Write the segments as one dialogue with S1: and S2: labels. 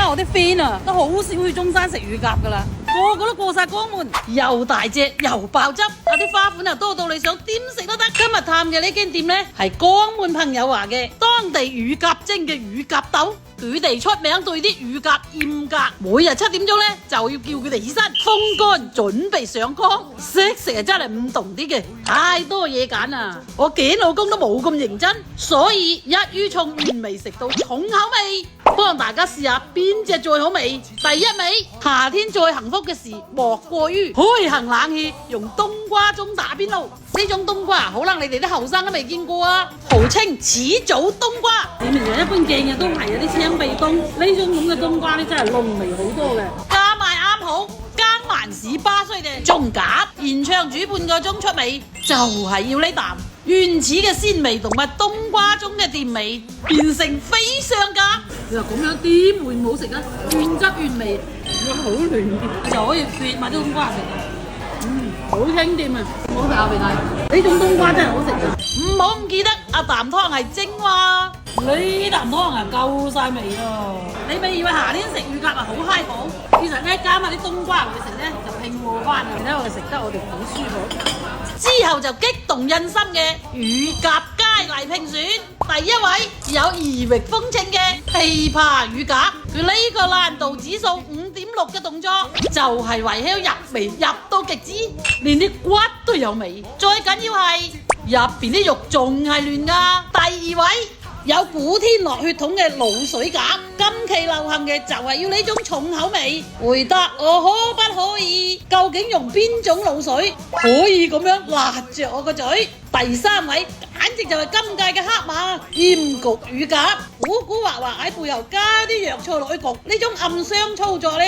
S1: 我啲 friend 啊，都好少去中山食乳鴿噶啦，個個都過晒江門，又大隻又爆汁，啲花款又多到你想點食都得。今日探嘅呢間店呢，係江門朋友話嘅當地乳鴿蒸嘅乳鴿豆。佢哋出名對啲乳鴿嚴格，每日7點鐘呢，就要叫佢哋起身風乾，準備上崗。識食啊真係唔同啲嘅，太多嘢揀啊！我幾老公都冇咁認真，所以一於從原味食到重口味，幫大家試下邊隻最好味。第一味，夏天最幸福嘅事莫過於開行冷氣，用冬瓜盅打邊爐。呢種冬瓜可能你哋啲後生都未見過啊，號稱始祖冬瓜。市面上一般見嘅都係有啲青鼻冬，呢種咁嘅冬瓜咧真係濃味好多嘅，加埋啱好江南市巴西嘅中鴿，現場煮半個鐘出味，就係要呢啖原始嘅鮮味同埋冬瓜盅嘅甜味，變成飛上鴿。你話咁樣點會唔好食啊？原汁原味，哇好嫩嘅，就可以切埋啲冬瓜食啊！好清甜啊！好食啊，肥仔，呢種冬瓜真係好食嘅。唔好唔記得阿啖湯係蒸喎，呢啖湯啊夠晒味咯。你咪以為夏天食乳鴿啊好嗨口，其實咧加埋啲冬瓜落去食咧就拼和翻嘅，睇我哋食得我哋好舒服。之後就激動人心嘅乳鴿佳麗評選，第一位有異域風情嘅琵琶乳鴿，佢呢個難度指數5.6嘅動作就係為咗入味入到極致，連啲骨都有味，最緊要係入邊啲肉仲係嫩噶。第二位有古天樂血統嘅滷水鴿，今期流行嘅就係要呢種重口味。回答我可不可以？究竟用邊種滷水可以咁樣辣着我個嘴？第三位簡直就係今屆嘅黑馬鹽焗乳鴿，古古惑惑喺背後加啲藥材落去焗，呢種暗箱操作呢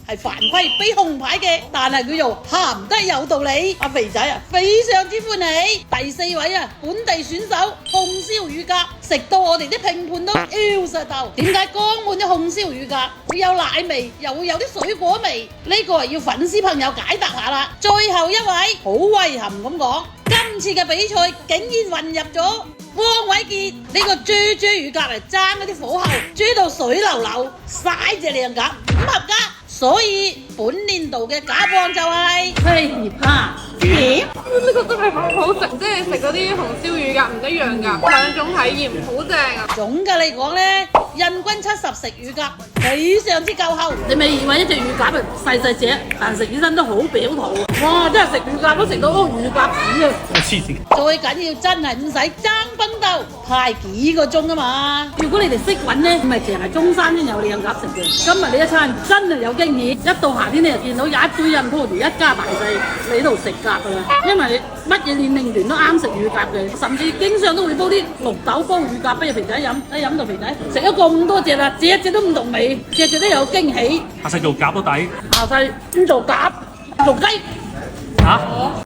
S1: 係犯規俾紅牌嘅，但係佢又鹹得有道理。阿肥仔啊，非常之歡喜。第四位啊，本地選手紅燒乳鴿，食到我哋啲評判都搖實頭。點解江門嘅紅燒乳鴿會有奶味，又會有啲水果味？呢個係要粉絲朋友解答下啦。最後一位好遺憾咁講，今次嘅比賽竟然混入咗汪偉傑呢個豬乳鴿嚟爭嗰啲火候，豬到水流流，嘥隻靚鴿唔合格。所以本年度嘅假榜就係琵琶魚。
S2: 呢個真係好好食，即係食嗰啲紅燒乳鴿唔一樣㗎，兩種體驗好正啊！
S1: 總嘅嚟講呢，人均70食乳鴿非常之夠喉。你咪以為一隻乳鴿係細細隻，但食起身都好飽肚。哇！真係食乳鴿都食到嗰個乳鴿子啊！
S3: 黐線！
S1: 最緊要真係唔使爭崩鬥，排幾個鐘啊嘛！如果你哋識揾呢，唔係淨係中山先有靚鴿食嘅。今日呢一餐真係有驚喜，一到夏天你就見到有一堆人拖住一家大細嚟度食鴿㗎啦。因為乜嘢年齡段都啱食乳鴿嘅，甚至經常都會煲啲綠豆煲乳鴿俾肥仔飲，一飲到肥仔食咗咁多隻啦，隻隻都唔同味，隻隻都有驚喜。
S3: 下世做鴿都抵。
S1: 下世先做鴿做雞。
S3: 嚇？